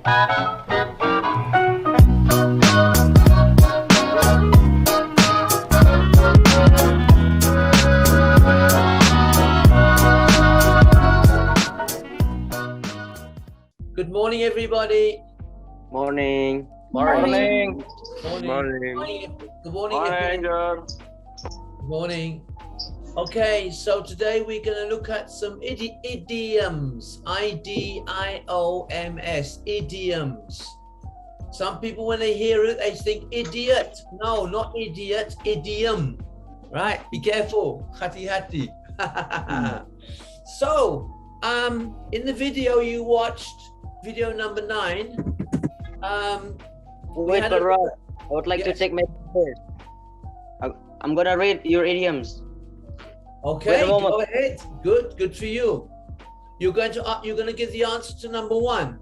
Good morning, everybody. Morning. Morning. Morning. Good morning. Morning. Good morning. Okay, so today we're going to look at some idioms. I-D-I-O-M-S. Idioms. Some people, when they hear it, they think idiot. No, not idiot. Idiom. Right? Be careful. Hati-hati. So, in the video you watched, video number 9. Wait, but Rod, I would like to take my first. I'm gonna read your idioms. Okay, go ahead. Good for you. You're going to give the answer to number 1.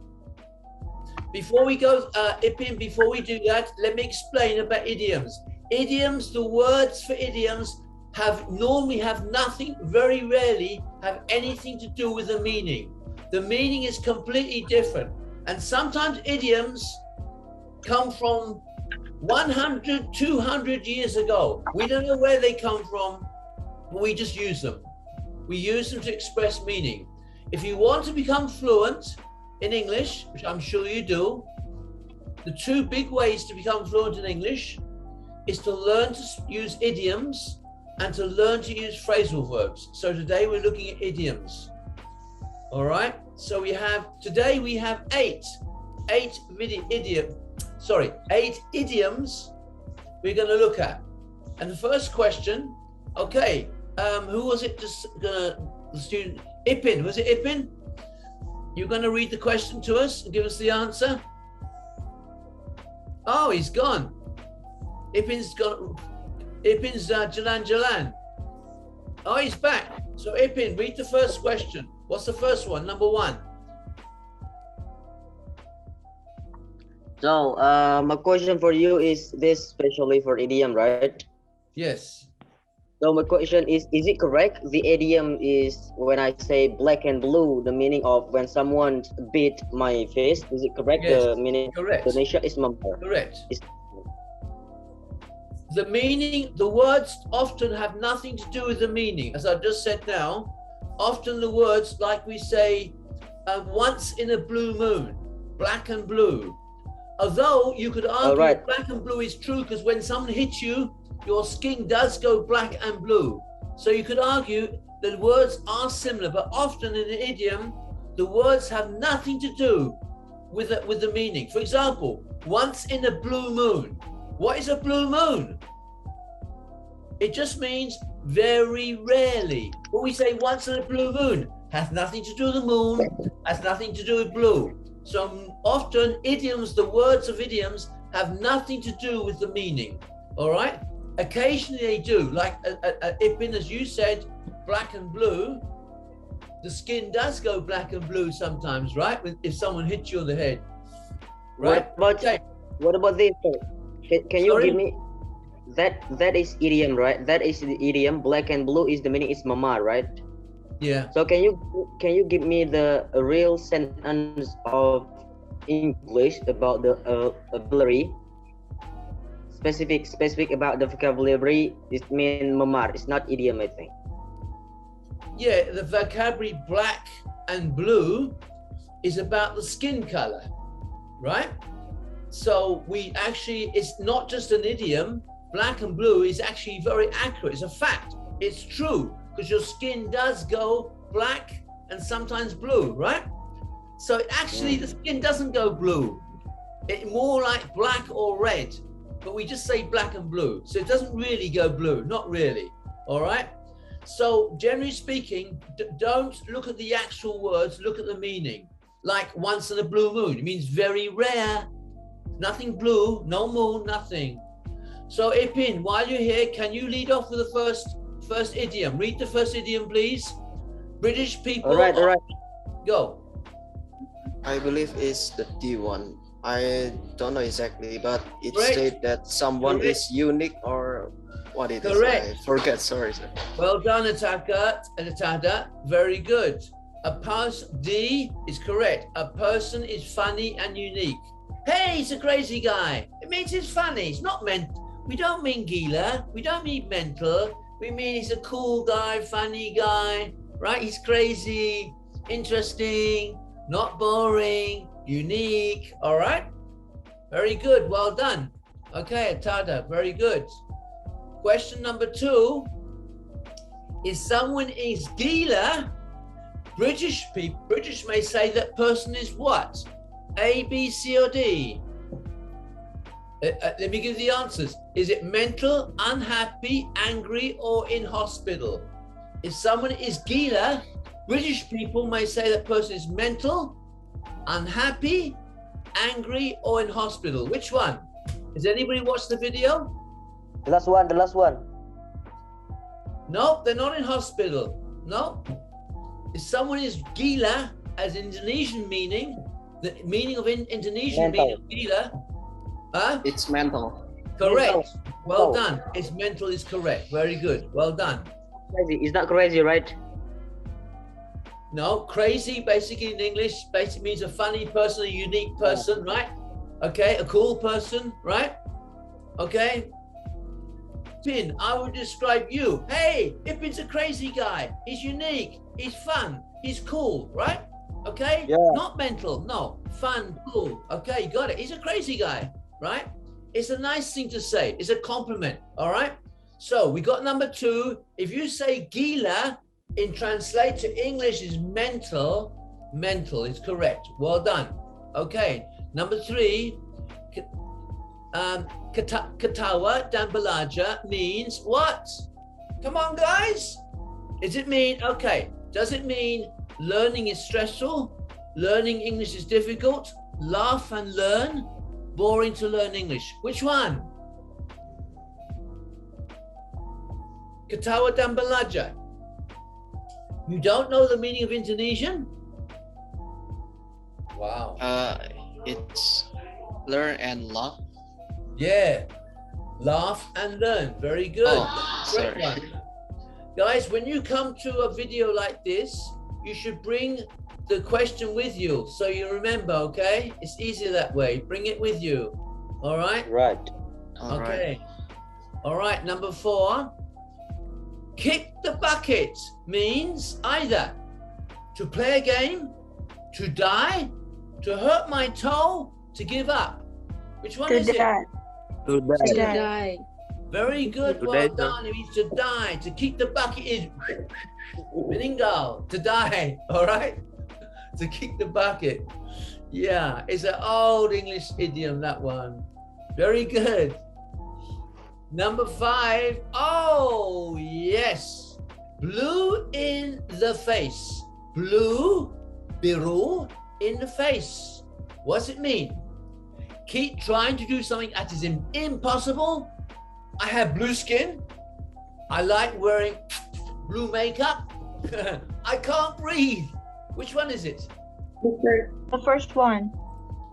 Before we go, Ipin, before we do that, let me explain about idioms. Idioms, the words for idioms normally have nothing, very rarely have anything to do with the meaning. The meaning is completely different. And sometimes idioms come from 100, 200 years ago. We don't know where they come from, but we just use them. We use them to express meaning. If you want to become fluent in English, which I'm sure you do, the 2 big ways to become fluent in English is to learn to use idioms and to learn to use phrasal verbs. So today we're looking at idioms. All right, so today we have 8 idioms we're going to look at. And the first question, okay, who was it? The student, Ipin. Was it Ipin? You're going to read the question to us and give us the answer. Oh, he's gone. Ipin's gone. Ipin's Jalan. Oh, he's back. So Ipin, read the first question. What's the first one? Number 1. So, my question for you is this especially for idiom, right? Yes. So my question is it correct? The idiom is when I say black and blue, the meaning of when someone beat my face. Is it correct? Yes. The meaning Correct. Indonesia is mamar. Correct. The meaning, the words often have nothing to do with the meaning. As I've just said now, often the words, like we say, once in a blue moon, black and blue. Although you could argue black and blue is true because when someone hits you, your skin does go black and blue. So you could argue that words are similar, but often in an idiom, the words have nothing to do with the meaning. For example, once in a blue moon. What is a blue moon? It just means very rarely. When we say once in a blue moon, has nothing to do with the moon, has nothing to do with blue. So often idioms, the words of idioms have nothing to do with the meaning. All right? Occasionally they do, like Ipin, as you said, black and blue. The skin does go black and blue sometimes, right? If someone hits you on the head. Right? What about this? Can you give me that is idiom, right? That is the idiom. Black and blue is the meaning is mama, right? Yeah. So can you give me the real sentence of English about the vocabulary? Specific about the vocabulary. It means mamar. It's not idiom, I think. Yeah, the vocabulary black and blue is about the skin color, right? So it's not just an idiom. Black and blue is actually very accurate. It's a fact. It's true because your skin does go black and sometimes blue, right? So actually the skin doesn't go blue. It's more like black or red, but we just say black and blue. So it doesn't really go blue, not really, all right? So generally speaking, don't look at the actual words, look at the meaning. Like once in a blue moon, it means very rare. Nothing blue, no moon, nothing. So Ipin, while you're here, can you lead off with the first idiom? Read the first idiom, please. British people. All right. Go. I believe it's the D one. I don't know exactly, but it states that someone is unique or what it is. I forget, sorry, sir. Well done, Atada. Very good. D is correct. A person is funny and unique. Hey, he's a crazy guy. It means he's funny. It's not meant. We don't mean gila. We don't mean mental. We mean he's a cool guy, funny guy, right? He's crazy, interesting, not boring, unique. All right. Very good. Well done. Okay, Tada. Very good. Question number 2. If someone is gila, British may say that person is what? A, B, C, or D? Let me give the answers. Is it mental, unhappy, angry, or in hospital? If someone is gila, British people may say that person is mental, unhappy, angry, or in hospital. Which one? Has anybody watched the video? The last one. No, they're not in hospital. No. If someone is gila, as Indonesian meaning, the meaning of Indonesian meaning of gila, it's mental. Correct. Mental. Well done. It's mental is correct. Very good. Well done. Crazy. Is that crazy, right? No, crazy basically in English basically means a funny person, a unique person, right? Okay, a cool person, right? Okay. Pin, I would describe you. Hey, Ipin's a crazy guy. He's unique. He's fun. He's cool, right? Okay? Yeah. Not mental. No. Fun, cool. Okay, you got it. He's a crazy guy, right? It's a nice thing to say. It's a compliment, all right? So we got number 2. If you say gila, in translate to English is mental. Mental is correct. Well done. Okay. Number 3, ketawa dan belajar means what? Come on, guys. Does it mean learning is stressful? Learning English is difficult? Laugh and learn? Boring to learn English? Which one? Ketawa dan belajar. You don't know the meaning of Indonesian? Wow. It's learn and laugh. Yeah. Laugh and learn. Very good. Oh, sorry. One. Guys, when you come to a video like this, you should bring the question with you so you remember, okay? It's easier that way. Bring it with you. All right? Right. Okay. All right, number 4. Kick the bucket means either to play a game, to die, to hurt my toe, to give up. Which one is it? To Die. Very good. Well done. It means to die. To kick the bucket is meninggal, to die. All right? To kick the bucket. Yeah, it's an old English idiom, that one. Very good. Number 5. Oh, yes. Blue in the face. Blue, biru, in the face. What's it mean? Keep trying to do something that is impossible. I have blue skin. I like wearing blue makeup. I can't breathe. Which one is it? The first one.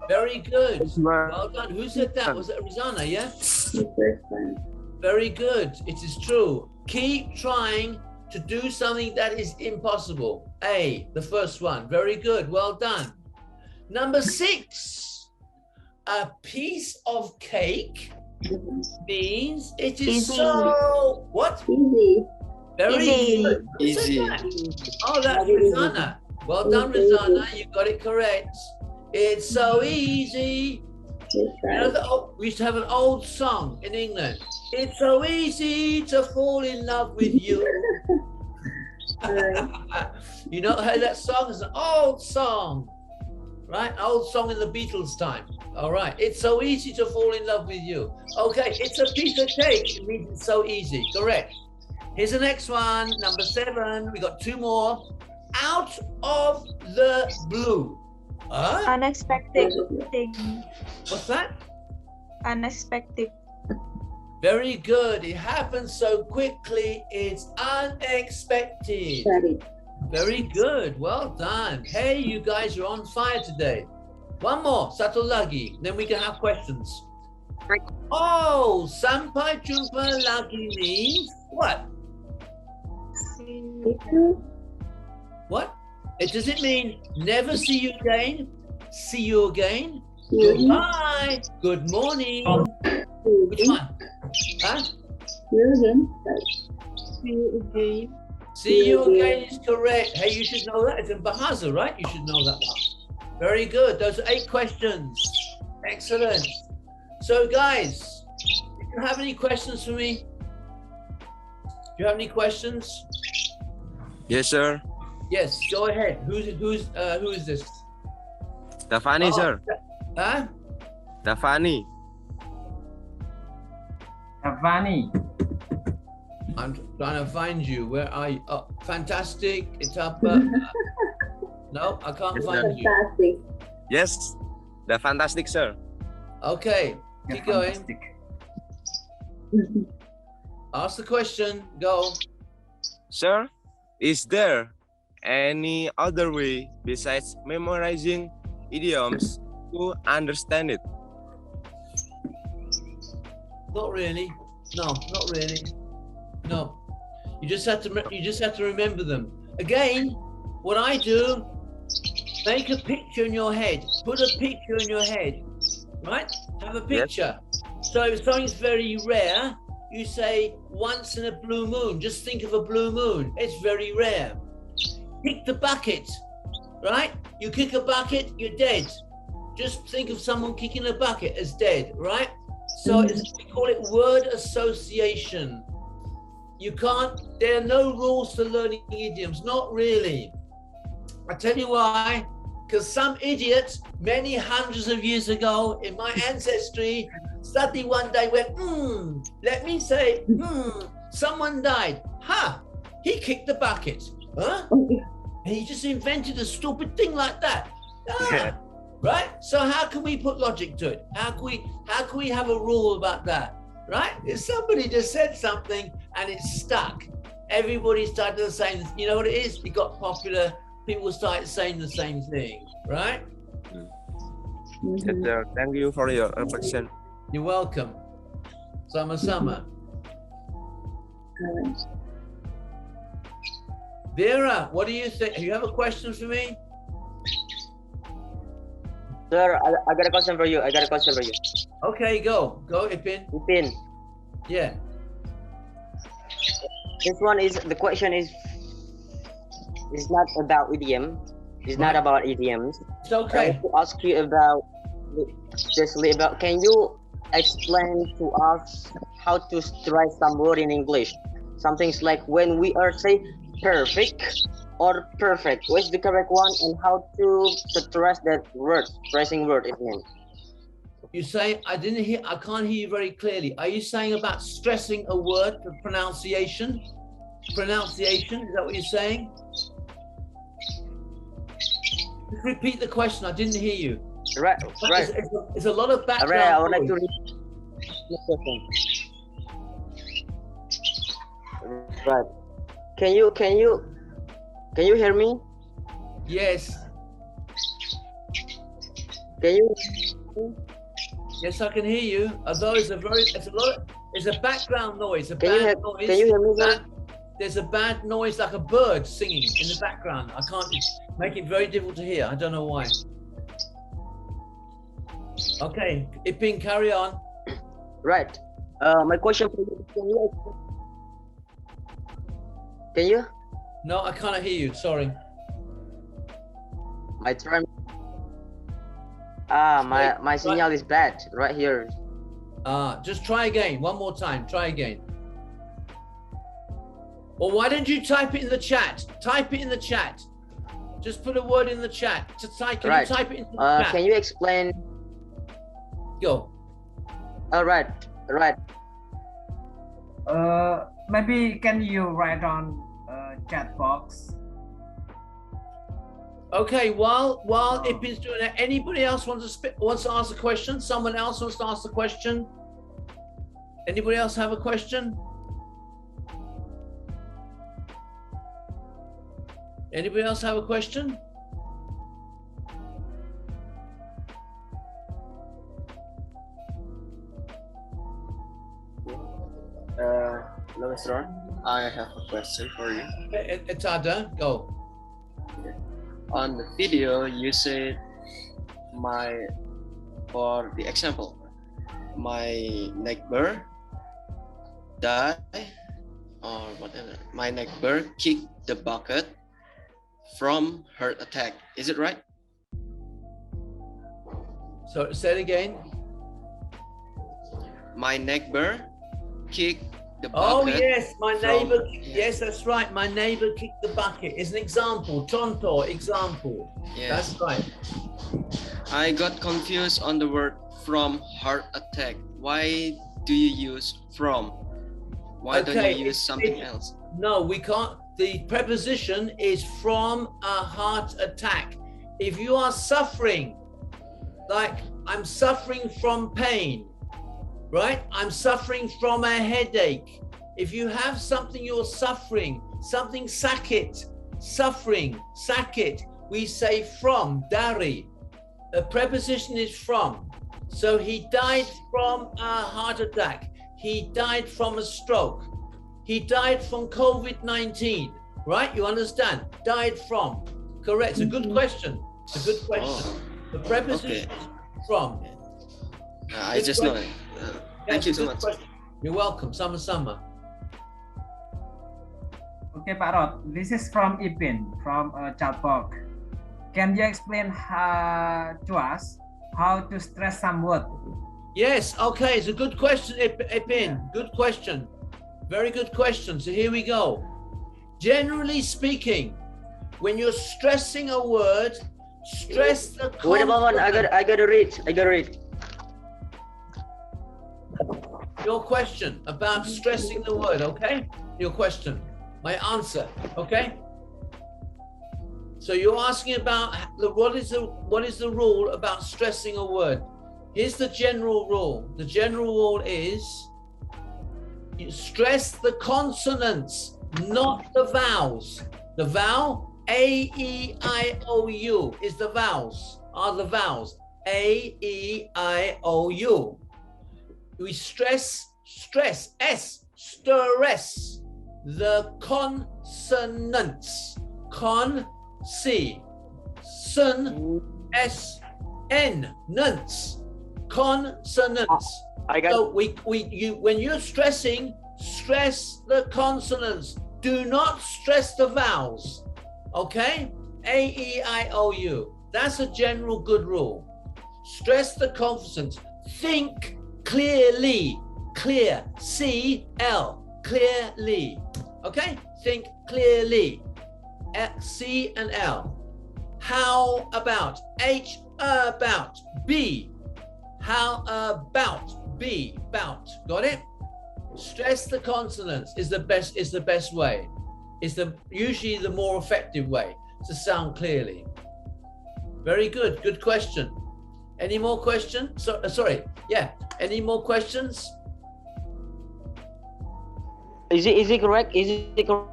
Very good. Well done. Who said that? Was it Rizana, yeah? The first one. Very good. It is true. Keep trying to do something that is impossible. A, the first one. Very good. Well done. Number 6. A piece of cake means it is Easy. so... What? Easy. Very Easy. good. Who said Easy. that? Oh, that's Rizana. Well done, Rizana. You got it correct. It's so easy. You know, we used to have an old song in England. It's so easy to fall in love with you. You not heard that song? It's an old song, right? An old song in the Beatles time. All right. It's so easy to fall in love with you. Okay. It's a piece of cake. It means it's so easy. Correct. Here's the next one. Number 7. We got 2 more. Out of the blue. Unexpected thing. What's that? Unexpected. Very good. It happens so quickly. It's unexpected. Very good. Well done. Hey, you guys are on fire today. One more. Satu lagi. Then we can have questions. Oh, sampai jumpa lagi means what? What? Does it mean never see you again? See you again? Goodbye. Good morning. Which one? Huh? See you again. See you again. See you again is correct. Hey, you should know that. It's in Bahasa, right? You should know that one. Very good. Those are 8 questions. Excellent. So, guys, do you have any questions for me? Do you have any questions? Yes, sir. Yes, go ahead. Who is this? Davani, sir. Huh? Davani. Davani. I'm trying to find you. Where are you? Oh, fantastic. It's up. No, I can't find you. Fantastic. Yes, the fantastic, sir. Okay, keep going. Ask the question. Go. Sir, is there any other way besides memorizing idioms to understand it? Not really. No, not really. No. You just have to remember them. Again, what I do, make a picture in your head. Put a picture in your head. Right? Have a picture. Yes. So if something's very rare, you say once in a blue moon. Just think of a blue moon. It's very rare. Kick the bucket. Right? You kick a bucket, you're dead. Just think of someone kicking a bucket as dead, right? So we call it word association. You can't, there are no rules to learning idioms, not really. I tell you why, because some idiot many hundreds of years ago in my ancestry suddenly one day went, let me say, someone died. He kicked the bucket. Huh? And he just invented a stupid thing like that. Right? So how can we put logic to it? How can we have a rule about that? Right? If somebody just said something and it's stuck, everybody started the same. You know what it is? It got popular. People started saying the same thing. Right? Yes, sir. Thank you for your reflection. You're welcome. Sama-sama. Vera, what do you think? Do you have a question for me? Sir, I got a question for you. Okay, go. Go, Ipin. Ipin. Yeah. This one is, the question is not about idiom. It's not about idioms. It's okay. I want to ask you about, especially about, can you explain to us how to stress some word in English? Something like when we are say perfect or perfect, what's the correct one, and how to stress that word, stressing word again? You say, I can't hear you very clearly. Are you saying about stressing a word for pronunciation? Pronunciation, is that what you're saying? Just repeat the question, I didn't hear you. Right. It's a lot of background. Right, I would like to read the question. Right. Can you hear me? Yes. Can you? Yes, I can hear you. Although it's a background noise. Can you hear me, sir? There's a bad noise like a bird singing in the background. I can't make it very difficult to hear. I don't know why. Okay, Ipin, carry on. Right. My question for you, can you? No, I cannot hear you. Sorry. My turn. My signal is bad right here. Just try again. One more time. Try again. Or why don't you type it in the chat? Type it in the chat. Just put a word in the chat. Can you type it in the chat? Can you explain? Go. All right. Maybe can you write on chat box? Okay. While Ipin's doing that, anybody else wants to ask a question? Someone else wants to ask a question? Anybody else have a question? Anybody else have a question? Hello, Mr. I have a question for you. Etada, go. on the video you said for the example, my neighbor die or whatever. My neighbor kicked the bucket from her attack. Is it right? So say it again. My neighbor kicked the bucket. Oh yes, my neighbor. Yes. Yes, that's right. My neighbor kicked the bucket. Is an example. Tonto, example. Yes. That's right. I got confused on the word from heart attack. Why do you use from? Why don't you use something else? No, we can't. The preposition is from a heart attack. If you are suffering, like I'm suffering from pain, right? I'm suffering from a headache. If you have something you're suffering, something sakit, suffering, sakit, we say from, dari. The preposition is from. So he died from a heart attack. He died from a stroke. He died from COVID-19, right? You understand? Died from. Correct. It's a good question. It's a good question. The preposition is from. I just know it. Thank you so much. Question. You're welcome. Sama-sama. Okay, Pak Rod. This is from Ipin from Chatbox. Can you explain to us how to stress some word? Yes. Okay. It's a good question, Ipin. Good question. Very good question. So here we go. Generally speaking, when you're stressing a word, stress the consonant. Wait a moment. I gotta read. Your question about stressing the word, okay? Your question, my answer, okay? So you're asking about what is the rule about stressing a word? Here's the general rule. The general rule is you stress the consonants, not the vowels. The vowel A, E, I, O, U is the vowels, are the vowels. A, E, I, O, U. We stress, S, stress, the consonants, C, sun, S, N, nunts, consonants. So when you're stressing, stress the consonants. Do not stress the vowels, okay? A, E, I, O, U. That's a general good rule. Stress the consonants. Think clearly, clear, C-L, clearly, okay? Think clearly, C and L. How about, H, about, B. How about, B, bout, got it? Stress the consonants is the best way. It's usually the more effective way to sound clearly. Very good, good question. Any more questions? Sorry, yeah. Any more questions? Is it correct? Is it correct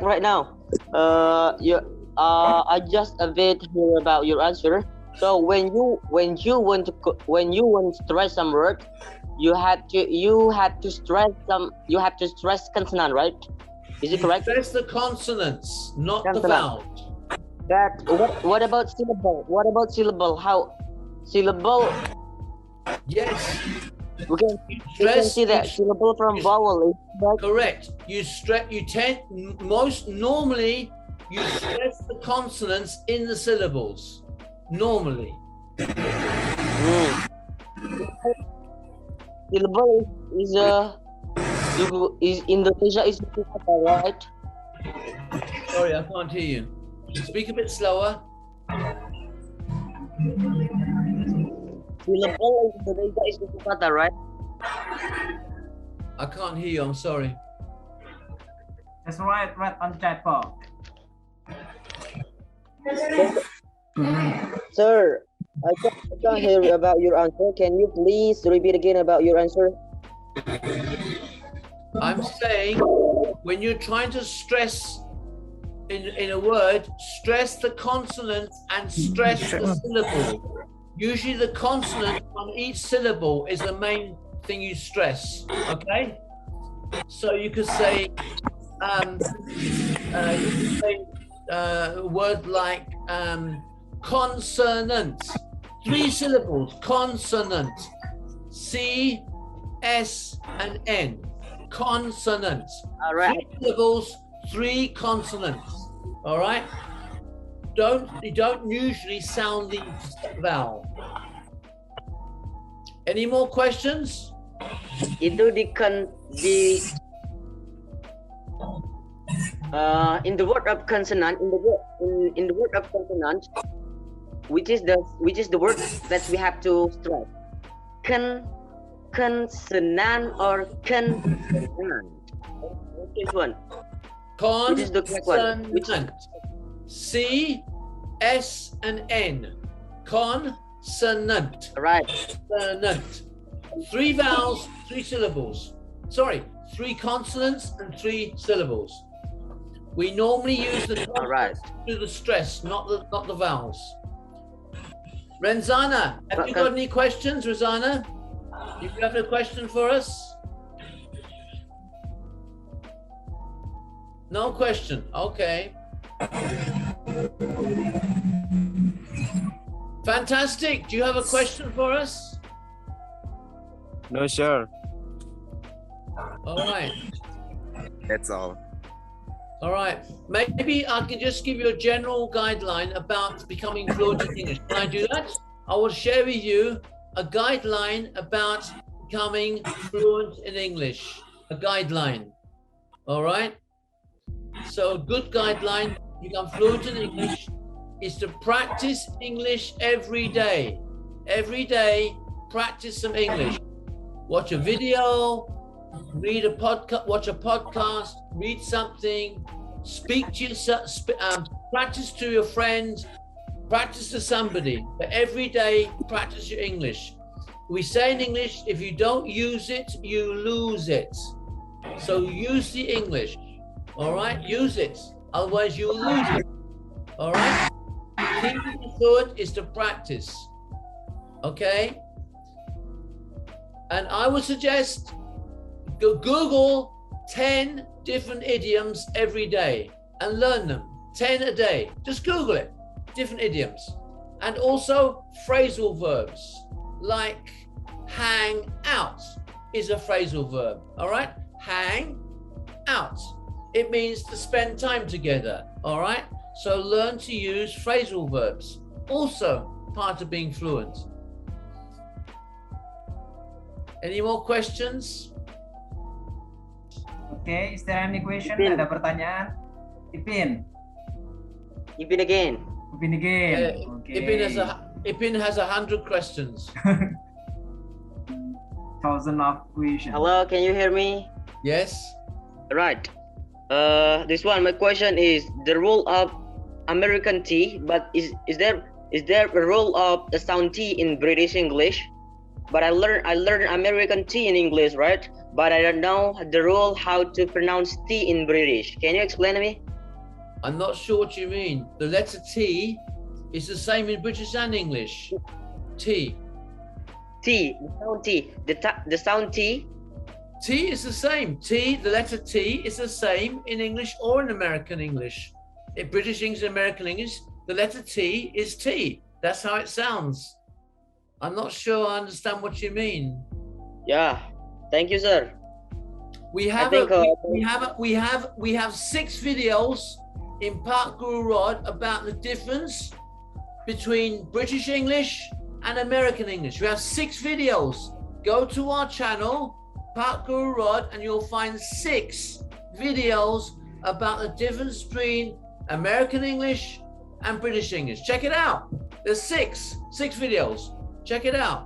right now? I just a bit hear about your answer. So when you want to stress some word, you have to stress consonant, right? Is it correct? Stress the consonants, not the vowels. But what about syllable? What about syllable? How syllable? Yes. We can see that syllable from vowel. Correct. Normally you stress the consonants in the syllables. Normally. Syllable is Indonesia is right? Sorry, I can't hear you. Speak a bit slower. Syllable in Indonesia is kata, right? I can't hear you. I'm sorry. That's right on Chatbox. Sir, I can't hear about your answer. Can you please repeat again about your answer? I'm saying when you're trying to stress in a word, stress the consonants and stress the syllable. Usually the consonant on each syllable is the main thing you stress, okay? So you could say, word like consonant. 3 syllables. Consonant. C, S, and N. Consonant. All right. 3 syllables, 3 consonants. All right. You don't usually sound the vowel. Any more questions? Itu in the word of consonant, in the word of consonant, which is the word that we have to stress. Consonant or consonant. Which one? Which is the correct one? Consonant. C, S, and N. Consonant. Right. Consonant. 3 vowels, 3 syllables. Sorry, 3 consonants and 3 syllables. We normally use the consonants to the stress, not the vowels. Renzana, have you got any questions, Renzana? You have a question for us? No question. Okay. Fantastic. Do you have a question for us? No, sir. All right. That's all. All right. Maybe I can just give you a general guideline about becoming fluent in English. Can I do that? I will share with you a guideline about becoming fluent in English. A guideline. All right. So a good guideline to become fluent in English is to practice English every day. Every day, practice some English. Watch a video, read a podcast, watch a podcast, read something, speak to yourself, practice to your friends, practice to somebody. But every day, practice your English. We say in English, if you don't use it, you lose it. So use the English. All right, use it. Otherwise, you will lose it. All right. Being fluent is to practice. Okay. And I would suggest Google 10 different idioms every day and learn them. 10 a day. Just Google it. Different idioms. And also phrasal verbs like hang out is a phrasal verb. All right. Hang out. It means to spend time together. All right. So learn to use phrasal verbs. Also part of being fluent. Any more questions? Okay, is there any question? Ipin. Ada pertanyaan? Ipin. Ipin again. Ipin again. Okay. Ipin has 100 questions. 1,000 of questions. Hello, can you hear me? Yes. Right. This one, my question is the rule of American T, but is there a rule of the sound T in British English? But I learned American T in English, right? But I don't know the rule how to pronounce T in British. Can you explain to me? I'm not sure what you mean. The letter T is the same in British and English. T. T, the sound T, the sound T. T is the same. T, the letter T is the same in English or in American English. In British English and American English, the letter T is T. That's how it sounds. I'm not sure I understand what you mean. Yeah, thank you, sir. We have 6 videos in Pak Guru Rod about the difference between British English and American English. We have 6 videos. Go to our channel, Pak Guru Rod, and you'll find 6 videos about the difference between American English and British English. Check it out. There's 6 videos. Check it out.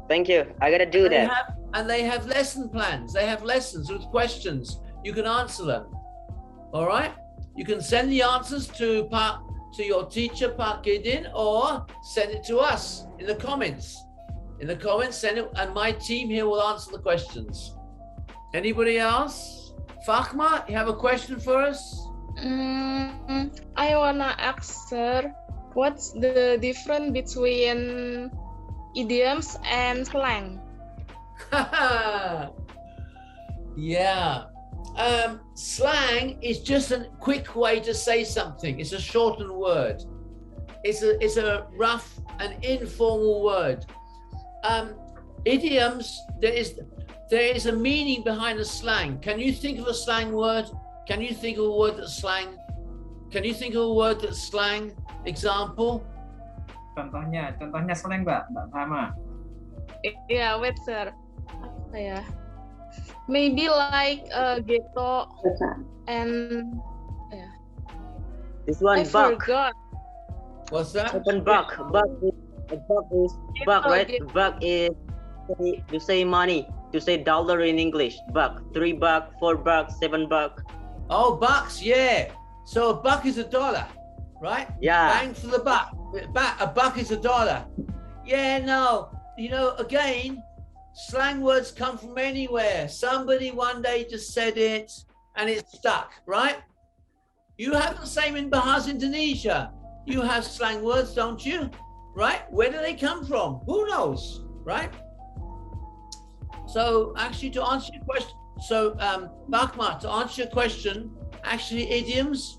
Thank you. I gotta do that. They have lesson plans. They have lessons with questions. You can answer them. All right. You can send the answers to your teacher, Pak Kidin, or send it to us in the comments. In the comments, send it, and my team here will answer the questions. Anybody else? Fatma, you have a question for us? I wanna ask, sir, what's the difference between idioms and slang? Yeah. Slang is just a quick way to say something. It's a shortened word. It's a rough and informal word. Idioms, there is a meaning behind a slang. Can you think of a slang word? Can you think of a word that's slang? Can you think of a word that's slang? Example? Contohnya slang, Mbak Rama. Yeah, wait, sir. Apa ya? Maybe like ghetto and yeah. This one, I buck. forgot. What's that? Open buck. Buck is buck, right? Buck is to say money, to say dollar in English. Buck, $3, $4, $7. Oh, bucks, yeah. So a buck is $1, right? Yeah. Bang for the buck. A buck is $1. Yeah, no. You know, again, slang words come from anywhere. Somebody one day just said it and it stuck, right? You have the same in Bahasa Indonesia. You have slang words, don't you? Right? Where do they come from? Who knows, right? So actually to answer your question, Bakma, to answer your question, actually idioms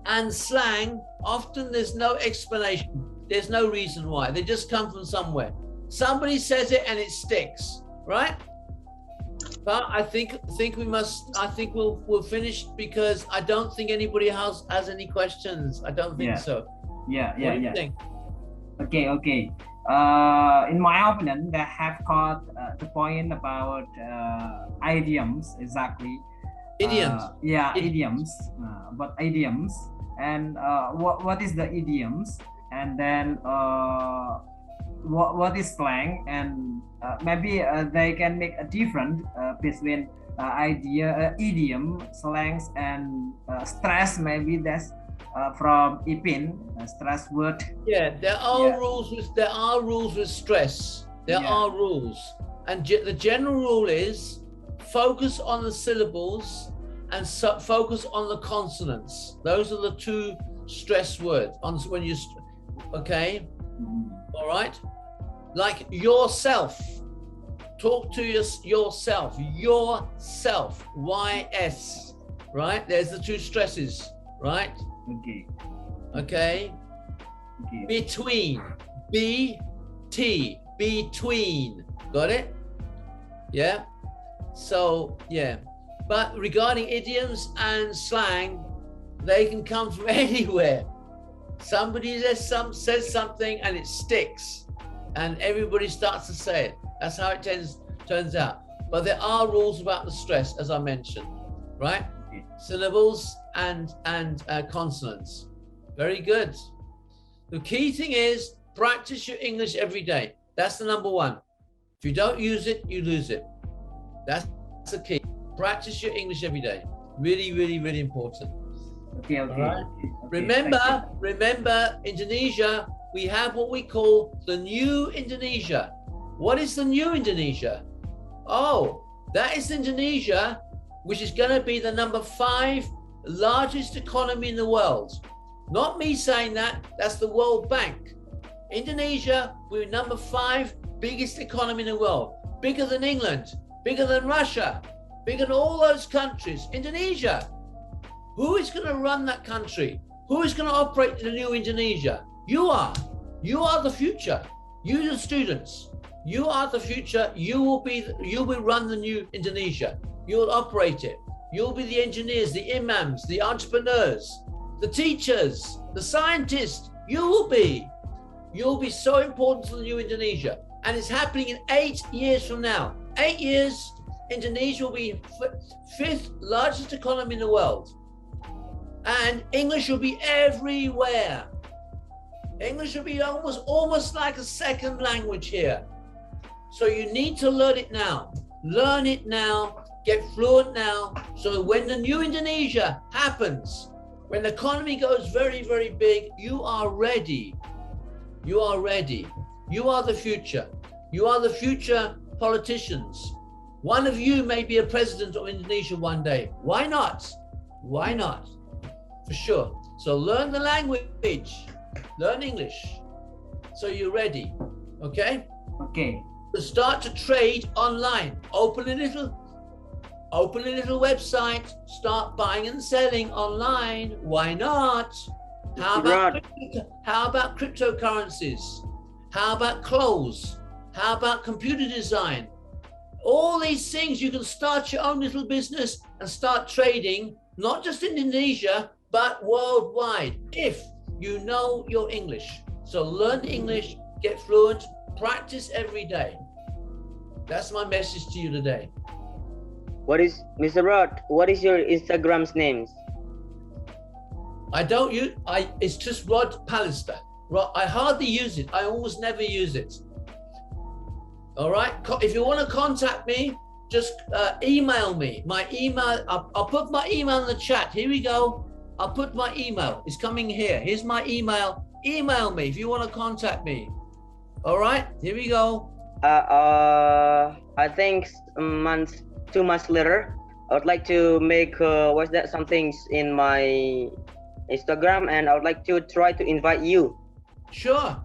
and slang, often there's no explanation. There's no reason why. They just come from somewhere. Somebody says it and it sticks, right? But I think we'll finish because I don't think anybody else has any questions. I don't think so. Yeah. What do you think? Okay. In my opinion, they have caught the point about idioms exactly. Idioms. Idioms. But idioms and what is the idioms, and then what is slang, and maybe they can make a difference between idiom, slangs, and stress. Maybe that's from Ipin, stress word. Yeah, there are rules with stress. There are rules, and the general rule is focus on the syllables and focus on the consonants. Those are the two stress words. When you, okay, all right, like yourself. Talk to yourself. Yourself. YS. Right. There's the two stresses. Right. Okay. Between. BT. Between. Got it? Yeah. So yeah. But regarding idioms and slang, they can come from anywhere. Somebody says something and it sticks, and everybody starts to say it. That's how it turns out. But there are rules about the stress, as I mentioned, right? Syllables and consonants. Very good. The key thing is practice your English every day. That's the number one. If you don't use it, you lose it. That's the key. Practice your English every day. Really, really, really important. Okay. Right? Remember, Indonesia, we have what we call the new Indonesia. What is the new Indonesia? Oh, that is Indonesia, which is going to be the number 5 largest economy in the world. Not me saying that, that's the World Bank. Indonesia will be number 5 biggest economy in the world. Bigger than England, bigger than Russia, bigger than all those countries. Indonesia. Who is going to run that country? Who is going to operate the new Indonesia? You are. You are the future. You, the students. You are the future. You will run the new Indonesia. You will operate it. You'll be the engineers, the imams, the entrepreneurs, the teachers, the scientists. You will be. You'll be so important to the new Indonesia. And it's happening in 8 years from now. 8 years, Indonesia will be 5th largest economy in the world. And English will be everywhere. English will be almost like a second language here. So you need to learn it now. Learn it now, get fluent now, so when the new Indonesia happens, when the economy goes very, very big, you are ready. You are ready. You are the future. You are the future politicians. One of you may be a president of Indonesia one day. Why not? Why not? For sure. So learn the language. Learn English. So you're ready. Okay? Okay. To start to trade online. Open Open a little website, start buying and selling online. Why not? How about cryptocurrencies? How about clothes? How about computer design? All these things, you can start your own little business and start trading, not just in Indonesia, but worldwide, if you know your English. So learn English, get fluent, practice every day. That's my message to you today. What is, Mr. Rod, what is your Instagram's names? I don't use, it's just Rod Pallister. I hardly use it. I almost never use it. All right. If you want to contact me, just email me. My email, I'll put my email in the chat. Here we go. I'll put my email. It's coming here. Here's my email. Email me if you want to contact me. All right. Here we go. I think 2 months later, I would like to make some things in my Instagram, and I would like to try to invite you. Sure.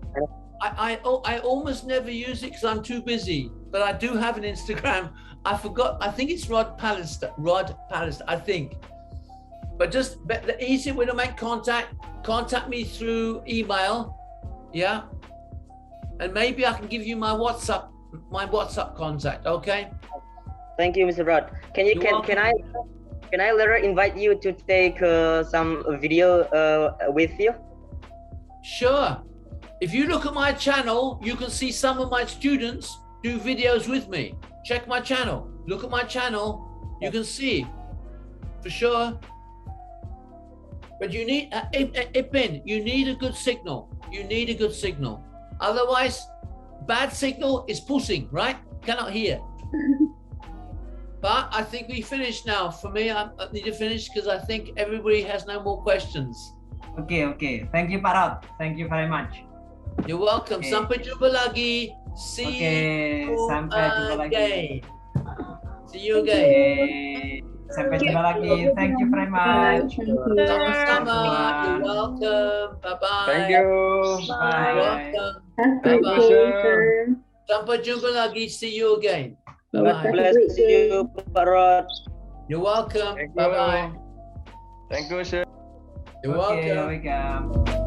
I almost never use it because I'm too busy, but I do have an Instagram. I forgot. I think it's Rod Pallister. I think. But just the easier way to make contact me through email. Yeah. And maybe I can give you my WhatsApp contact. Okay. Thank you, Mr. Rod. Can I later invite you to take some video with you? Sure. If you look at my channel, you can see some of my students do videos with me. Check my channel. Look at my channel. You can see for sure. But you need you need a good signal. You need a good signal. Otherwise, bad signal is pulsing, right? Cannot hear. But I think we finished now. For me, I need to finish because I think everybody has no more questions. Okay. Thank you, Pak Rod. Thank you very much. You're welcome. Okay. Sampai jumpa lagi. See you sampai jumpa lagi. again. See you again. Sampai jumpa lagi. Thank you very much. Sama-sama. You're welcome. Bye-bye. Thank you. Bye. Welcome. Thank Bye-bye. you, sir. Sampai jumpa lagi. See you again. God Bye-bye. bless you, Pak Rod. You're welcome. Thank you. Bye-bye. Thank you, sir. You're welcome. Welcome.